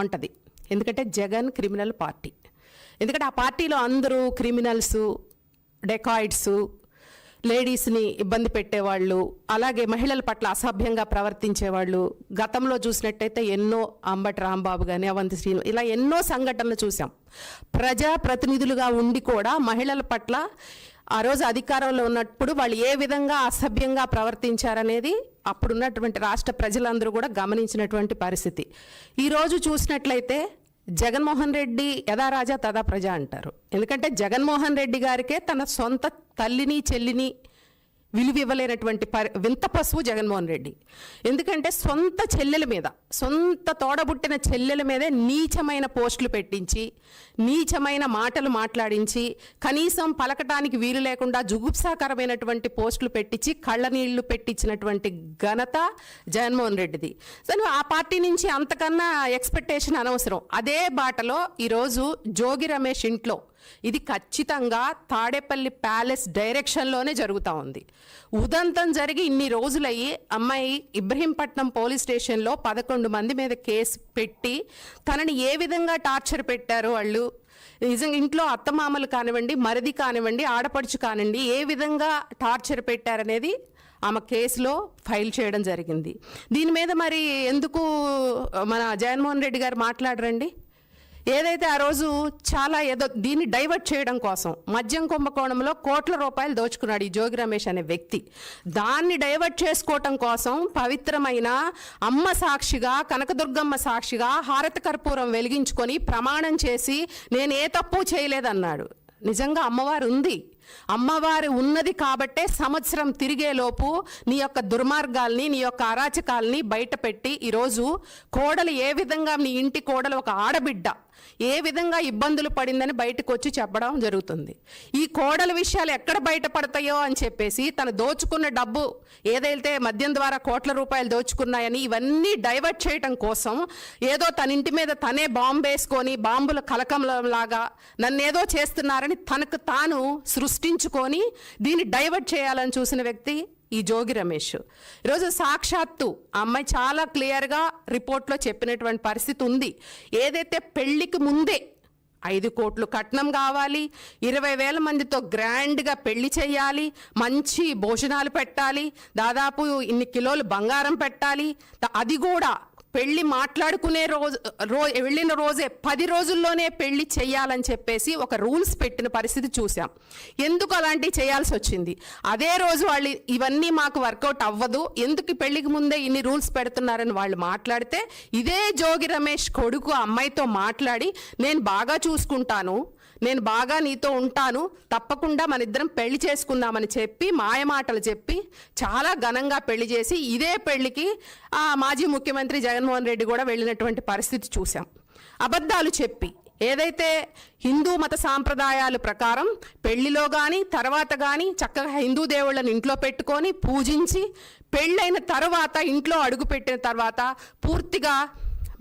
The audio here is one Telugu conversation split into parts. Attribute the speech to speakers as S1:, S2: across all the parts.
S1: ఉంటుంది. ఎందుకంటే జగన్ క్రిమినల్ పార్టీ. ఎందుకంటే ఆ పార్టీలో అందరూ క్రిమినల్స్, డెకాయిడ్స్, లేడీస్ని ఇబ్బంది పెట్టేవాళ్ళు, అలాగే మహిళల పట్ల అసభ్యంగా ప్రవర్తించేవాళ్ళు. గతంలో చూసినట్టయితే ఎన్నో అంబటి రాంబాబు కానీ, అవంతి శ్రీను, ఇలా ఎన్నో సంఘటనలు చూసాం. ప్రజాప్రతినిధులుగా ఉండి కూడా మహిళల పట్ల ఆ రోజు అధికారంలో ఉన్నప్పుడు వాళ్ళు ఏ విధంగా అసభ్యంగా ప్రవర్తించారనేది అప్పుడున్నటువంటి రాష్ట్ర ప్రజలందరూ కూడా గమనించినటువంటి పరిస్థితి. ఈరోజు చూసినట్లయితే జగన్మోహన్ రెడ్డి యథా రాజా తదా ప్రజ అంటారు. ఎందుకంటే జగన్మోహన్ రెడ్డి గారికే తన సొంత తల్లిని చెల్లిని విలువివ్వలేనటువంటి వింత పశువు జగన్మోహన్ రెడ్డి. ఎందుకంటే సొంత చెల్లెల మీద, సొంత తోడబుట్టిన చెల్లెల మీదే నీచమైన పోస్టులు పెట్టించి, నీచమైన మాటలు మాట్లాడించి, కనీసం పలకటానికి వీలు లేకుండా జుగుప్సాకరమైనటువంటి పోస్టులు పెట్టించి కళ్ళనీళ్లు పెట్టించినటువంటి ఘనత జగన్మోహన్ రెడ్డిది. సరే, ఆ పార్టీ నుంచి అంతకన్నా ఎక్స్పెక్టేషన్ అనవసరం. అదే బాటలో ఈరోజు జోగి రమేష్ ఇంట్లో ఇది ఖచ్చితంగా తాడేపల్లి ప్యాలెస్ డైరెక్షన్లోనే జరుగుతూ ఉంది. ఉదంతం జరిగి ఇన్ని రోజులయ్యి అమ్మాయి ఇబ్రహీంపట్నం పోలీస్ స్టేషన్లో 11 మంది మీద కేసు పెట్టి తనని ఏ విధంగా టార్చర్ పెట్టారు వాళ్ళు, నిజంగా ఇంట్లో అత్తమామలు కానివ్వండి, మరిది కానివ్వండి, ఆడపడుచు కానివ్వండి, ఏ విధంగా టార్చర్ పెట్టారనేది ఆమె కేసులో ఫైల్ చేయడం జరిగింది. దీని మీద మరి ఎందుకు మన జగన్మోహన్ రెడ్డి గారు మాట్లాడరండి? ఏదైతే ఆ రోజు చాలా ఏదో దీన్ని డైవర్ట్ చేయడం కోసం మద్యం కుంభకోణంలో కోట్ల రూపాయలు దోచుకున్నాడు ఈ జోగి రమేష్ అనే వ్యక్తి. దాన్ని డైవర్ట్ చేసుకోవటం కోసం పవిత్రమైన అమ్మ సాక్షిగా, కనకదుర్గమ్మ సాక్షిగా హారతి కర్పూరం వెలిగించుకొని ప్రమాణం చేసి నేను ఏ తప్పు చేయలేదన్నాడు. నిజంగా అమ్మవారు ఉంది, అమ్మవారు ఉన్నది కాబట్టే సంవత్సరం తిరిగేలోపు నీ యొక్క దుర్మార్గాల్ని, నీ యొక్క అరాచకాల్ని బయట పెట్టి ఈరోజు కోడలు ఏ విధంగా, నీ ఇంటి కోడలు ఒక ఆడబిడ్డ ఏ విధంగా ఇబ్బందులు పడిందని బయటకు వచ్చి చెప్పడం జరుగుతుంది. ఈ కోడల విషయాలు ఎక్కడ బయటపడతాయో అని చెప్పేసి తను దోచుకున్న డబ్బు ఏదైతే మద్యం ద్వారా కోట్ల రూపాయలు దోచుకున్నాయని ఇవన్నీ డైవర్ట్ చేయడం కోసం ఏదో తన ఇంటి మీద తనే బాంబు వేసుకొని బాంబుల కలకంలాగా నన్నేదో చేస్తున్నారని తనకు తాను సృష్టించుకొని దీన్ని డైవర్ట్ చేయాలని చూసిన వ్యక్తి ఈ జోగి రమేష్. ఈరోజు సాక్షాత్తు అమ్మాయి చాలా క్లియర్గా రిపోర్ట్లో చెప్పినటువంటి పరిస్థితి ఉంది. ఏదైతే పెళ్లికి ముందే 5 కోట్లు కట్నం కావాలి, 20,000 మందితో గ్రాండ్గా పెళ్లి చేయాలి, మంచి భోజనాలు పెట్టాలి, దాదాపు ఇన్ని కిలోలు బంగారం పెట్టాలి, అది కూడా పెళ్లి మాట్లాడుకునే వెళ్ళిన రోజే 10 రోజుల్లోనే పెళ్లి చేయాలని చెప్పేసి ఒక రూల్స్ పెట్టిన పరిస్థితి చూసాం. ఎందుకు అలాంటివి చేయాల్సి వచ్చింది? అదే రోజు వాళ్ళు ఇవన్నీ మాకు వర్కౌట్ అవ్వదు, ఎందుకు పెళ్లికి ముందే ఇన్ని రూల్స్ పెడుతున్నారని వాళ్ళు మాట్లాడితే ఇదే జోగి రమేష్ కొడుకు అమ్మాయితో మాట్లాడి నేను బాగా చూసుకుంటాను, నేను బాగా నీతో ఉంటాను, తప్పకుండా మన ఇద్దరం పెళ్లి చేసుకుందామని చెప్పి మాయమాటలు చెప్పి చాలా ఘనంగా పెళ్లి చేసి ఇదే పెళ్లికి మాజీ ముఖ్యమంత్రి జగన్మోహన్ రెడ్డి కూడా వెళ్ళినటువంటి పరిస్థితి చూసాం. అబద్ధాలు చెప్పి ఏదైతే హిందూ మత సాంప్రదాయాల ప్రకారం పెళ్లిలో కానీ తర్వాత కానీ చక్కగా హిందూ దేవుళ్ళని ఇంట్లో పెట్టుకొని పూజించి పెళ్ళైన తర్వాత ఇంట్లో అడుగుపెట్టిన తర్వాత పూర్తిగా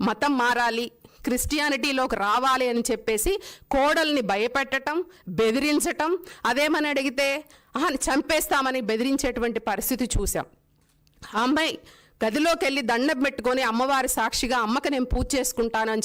S1: మతం మారాలి, క్రిస్టియానిటీలోకి రావాలి అని చెప్పేసి కోడల్ని భయపెట్టడం, బెదిరించటం, అదేమని అడిగితే చంపేస్తామని బెదిరించేటువంటి పరిస్థితి చూసాం. ఆ అమ్మాయి గదిలోకి వెళ్ళి దండం పెట్టుకొని అమ్మవారి సాక్షిగా అమ్మకి నేను పూజ చేసుకుంటానని చెప్పి